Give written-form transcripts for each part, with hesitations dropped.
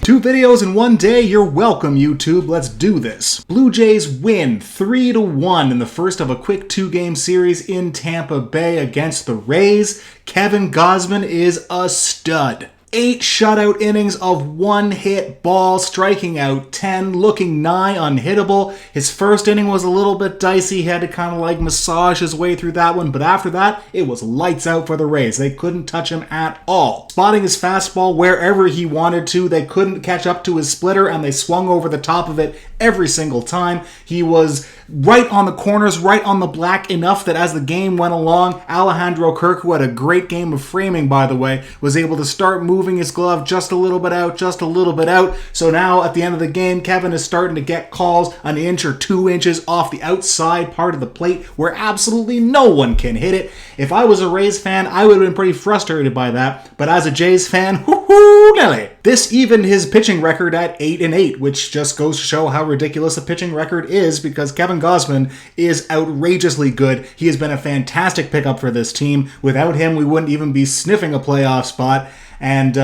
2 videos in one day, you're welcome, YouTube. Let's do this. Blue Jays win 3-1 in the first of a quick 2-game series in Tampa Bay against the Rays. Kevin Gausman is a stud. 8 shutout innings of one-hit ball, striking out 10, looking nigh unhittable. His first inning was a little bit dicey. He had to kind of like massage his way through that one, but after that, it was lights out for the Rays. They couldn't touch him at all. Spotting his fastball wherever he wanted to, they couldn't catch up to his splitter, and they swung over the top of it every single time. He was right on the corners, right on the black, enough that as the game went along, Alejandro Kirk, who had a great game of framing, by the way, was able to start moving his glove just a little bit out, just a little bit out. So now at the end of the game, Kevin is starting to get calls an inch or 2 inches off the outside part of the plate where absolutely no one can hit it. If I was a Rays fan, I would have been pretty frustrated by that. But as a Jays fan, whoo-hoo, Nelly. This evened his pitching record at 8-8, which just goes to show how ridiculous a pitching record is, because Kevin Gausman is outrageously good. He has been a fantastic pickup for this team. Without him, we wouldn't even be sniffing a playoff spot. And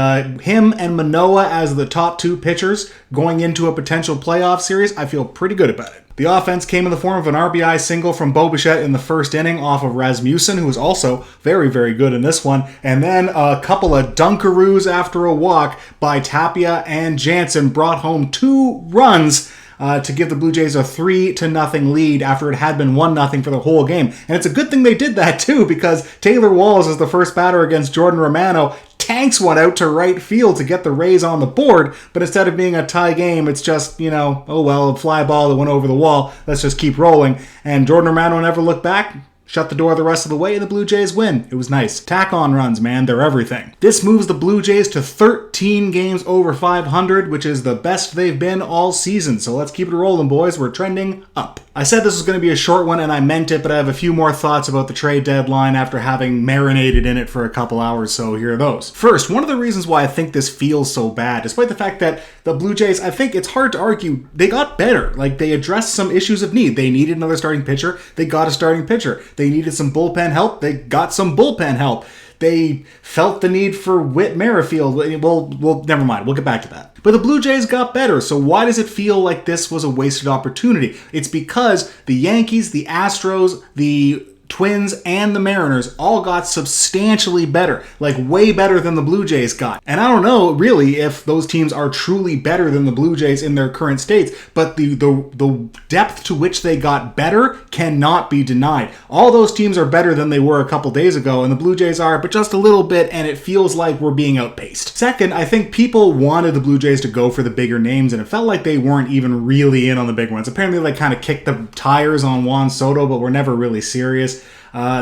him and Manoah as the top 2 pitchers going into a potential playoff series, I feel pretty good about it. The offense came in the form of an RBI single from Bo Bichette in the first inning off of Rasmussen, who was also very, very good in this one. And then a couple of dunkaroos after a walk by Tapia and Jansen brought home 2 runs to give the Blue Jays a 3-0 lead after it had been 1-0 for the whole game. And it's a good thing they did that too, because Taylor Walls, as the first batter against Jordan Romano, tanks one out to right field to get the Rays on the board, but instead of being a tie game, it's just, oh well, a fly ball that went over the wall, let's just keep rolling. And Jordan Romano never looked back, shut the door the rest of the way, and the Blue Jays win. It was nice. Tack-on runs, man. They're everything. This moves the Blue Jays to 13 games over 500, which is the best they've been all season. So let's keep it rolling, boys. We're trending up. I said this was going to be a short one, and I meant it, but I have a few more thoughts about the trade deadline after having marinated in it for a couple hours, so here are those. First, one of the reasons why I think this feels so bad, despite the fact that the Blue Jays, I think it's hard to argue, they got better. Like, they addressed some issues of need. They needed another starting pitcher. They got a starting pitcher. They needed some bullpen help. They got some bullpen help. They felt the need for Whit Merrifield. Well, never mind. We'll get back to that. But the Blue Jays got better, so why does it feel like this was a wasted opportunity? It's because the Yankees, the Astros, the Twins, and the Mariners all got substantially better, like way better than the Blue Jays got. And I don't know, really, if those teams are truly better than the Blue Jays in their current states, but the depth to which they got better cannot be denied. All those teams are better than they were a couple days ago, and the Blue Jays are, but just a little bit, and it feels like we're being outpaced. Second, I think people wanted the Blue Jays to go for the bigger names, and it felt like they weren't even really in on the big ones. Apparently, they kind of kicked the tires on Juan Soto, but were never really serious.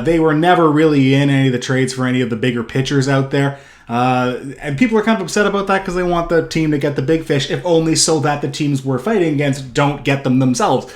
They were never really in any of the trades for any of the bigger pitchers out there. And people are kind of upset about that because they want the team to get the big fish, if only so that the teams we're fighting against don't get them themselves.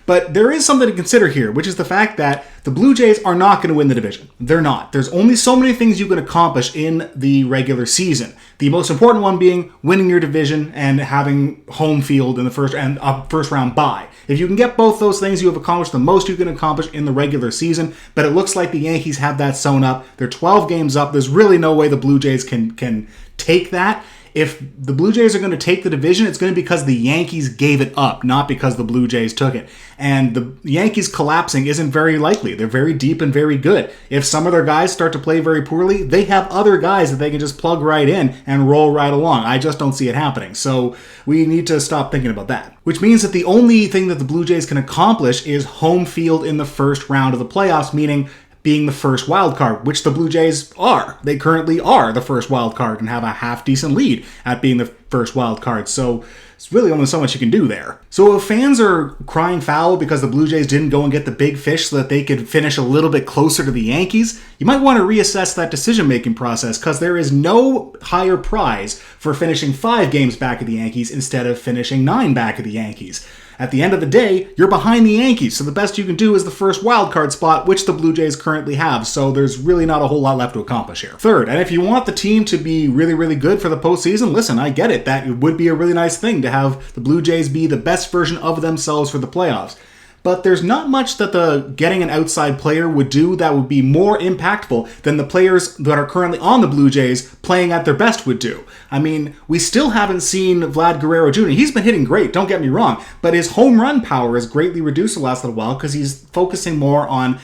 But there is something to consider here, which is the fact that the Blue Jays are not going to win the division. They're not. There's only so many things you can accomplish in the regular season. The most important one being winning your division and having home field in the first round bye. If you can get both those things, you have accomplished the most you can accomplish in the regular season. But it looks like the Yankees have that sewn up. They're 12 games up. There's really no way the Blue Jays can take that. If the Blue Jays are going to take the division, it's going to be because the Yankees gave it up, not because the Blue Jays took it. And the Yankees collapsing isn't very likely. They're very deep and very good. If some of their guys start to play very poorly, they have other guys that they can just plug right in and roll right along. I just don't see it happening. So we need to stop thinking about that. Which means that the only thing that the Blue Jays can accomplish is home field in the first round of the playoffs, meaning being the first wild card, which the Blue Jays are. They currently are the first wild card and have a half-decent lead at being the first wild card. So it's really only so much you can do there. So if fans are crying foul because the Blue Jays didn't go and get the big fish so that they could finish a little bit closer to the Yankees, you might want to reassess that decision-making process, because there is no higher prize for finishing 5 games back of the Yankees instead of finishing 9 back of the Yankees. At the end of the day, you're behind the Yankees, so the best you can do is the first wildcard spot, which the Blue Jays currently have, so there's really not a whole lot left to accomplish here. Third, and if you want the team to be really, really good for the postseason, listen, I get it. That would be a really nice thing to have the Blue Jays be the best version of themselves for the playoffs. but there's not much that the getting an outside player would do that would be more impactful than the players that are currently on the Blue Jays playing at their best would do. I mean, we still haven't seen Vlad Guerrero Jr. He's been hitting great, don't get me wrong, but his home run power has greatly reduced the last little while because he's focusing more on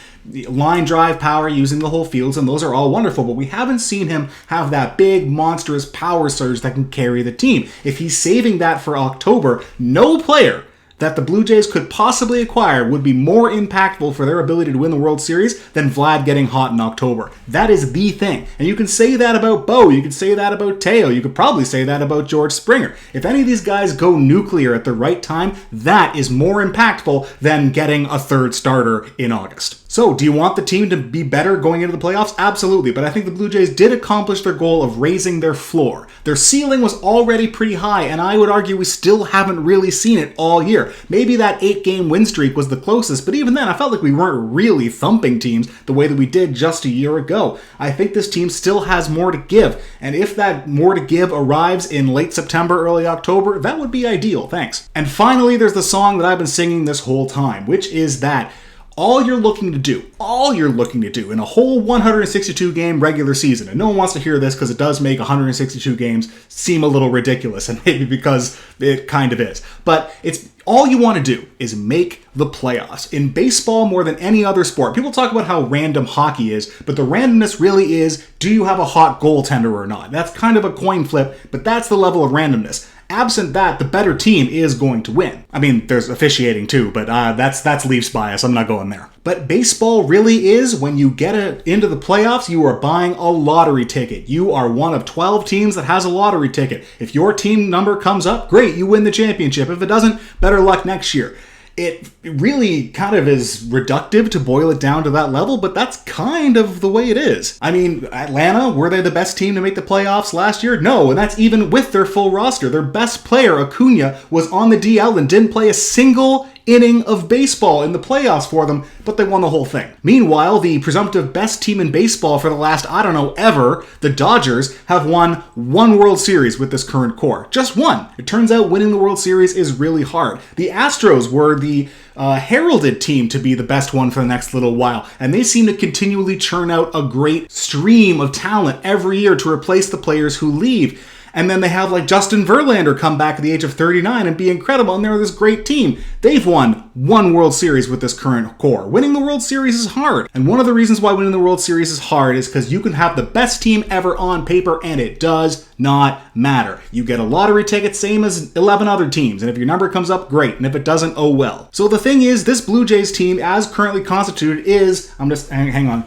line drive power using the whole fields, and those are all wonderful, but we haven't seen him have that big, monstrous power surge that can carry the team. If he's saving that for October, no player that the Blue Jays could possibly acquire would be more impactful for their ability to win the World Series than Vlad getting hot in October. That is the thing. And you can say that about Bo, you can say that about Teo, you could probably say that about George Springer. If any of these guys go nuclear at the right time, that is more impactful than getting a third starter in August. So, do you want the team to be better going into the playoffs? Absolutely, but I think the Blue Jays did accomplish their goal of raising their floor. Their ceiling was already pretty high, and I would argue we still haven't really seen it all year. Maybe that 8-game win streak was the closest, but even then, I felt like we weren't really thumping teams the way that we did just a year ago. I think this team still has more to give, and if that more to give arrives in late September, early October, that would be ideal. Thanks. And finally, there's the song that I've been singing this whole time, which is that all you're looking to do in a whole 162 game regular season, and no one wants to hear this because it does make 162 games seem a little ridiculous, and maybe because it kind of is, but it's all you want to do is make the playoffs. In baseball, more than any other sport, people talk about how random hockey is, but the randomness really is, do you have a hot goaltender or not? That's kind of a coin flip, but that's the level of randomness. Absent that, the better team is going to win. I mean, there's officiating too, but that's Leafs bias. I'm not going there. But baseball really is, when you get into the playoffs, you are buying a lottery ticket. You are one of 12 teams that has a lottery ticket. If your team number comes up, great, you win the championship. If it doesn't, better luck next year. It really kind of is reductive to boil it down to that level, but that's kind of the way it is. I mean, Atlanta, were they the best team to make the playoffs last year? No, and that's even with their full roster. Their best player, Acuna, was on the DL and didn't play a single inning of baseball in the playoffs for them, but they won the whole thing. Meanwhile, the presumptive best team in baseball for the last, ever, the Dodgers, have won one World Series with this current core. Just one. It turns out winning the World Series is really hard. The Astros were the heralded team to be the best one for the next little while, and they seem to continually churn out a great stream of talent every year to replace the players who leave. And then they have like Justin Verlander come back at the age of 39 and be incredible, and they're this great team. They've won one World Series with this current core. Winning the World Series is hard. And one of the reasons why winning the World Series is hard is because you can have the best team ever on paper and it does not matter. You get a lottery ticket, same as 11 other teams. And if your number comes up, great. And if it doesn't, oh well. So the thing is, this Blue Jays team, as currently constituted, hang on,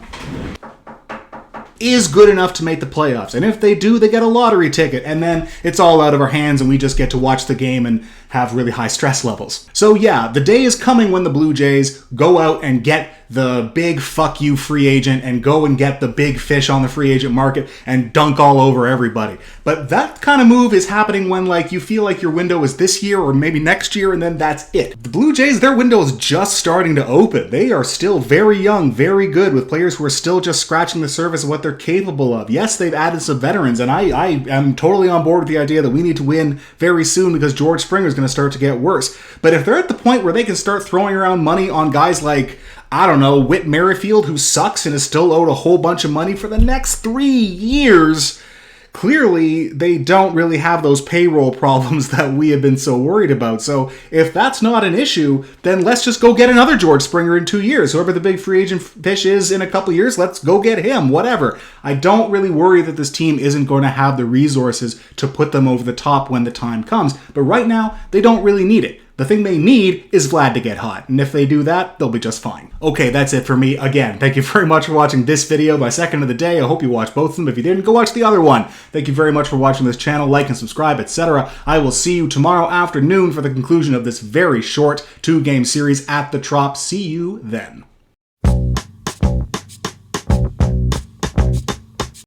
is good enough to make the playoffs. And if they do, they get a lottery ticket. And then it's all out of our hands and we just get to watch the game and have really high stress levels. So yeah, the day is coming when the Blue Jays go out and get the big fuck you free agent and go and get the big fish on the free agent market and dunk all over everybody. But that kind of move is happening when like you feel like your window is this year or maybe next year and then that's it. The Blue Jays, their window is just starting to open. They are still very young, very good, with players who are still just scratching the surface of what they're capable of. Yes, they've added some veterans, and I am totally on board with the idea that we need to win very soon because George Springer is going to start to get worse. But if they're at the point where they can start throwing around money on guys like, Whit Merrifield, who sucks and is still owed a whole bunch of money for the next 3 years, clearly they don't really have those payroll problems that we have been so worried about. So if that's not an issue, then let's just go get another George Springer in 2 years. Whoever the big free agent fish is in a couple years, let's go get him, whatever. I don't really worry that this team isn't going to have the resources to put them over the top when the time comes. But right now, they don't really need it. The thing they need is Vlad to get hot, and if they do that, they'll be just fine. Okay, that's it for me. Again, thank you very much for watching this video, my second of the day. I hope you watched both of them. If you didn't, go watch the other one. Thank you very much for watching this channel. Like and subscribe, etc. I will see you tomorrow afternoon for the conclusion of this very short 2-game series at the Trop. See you then.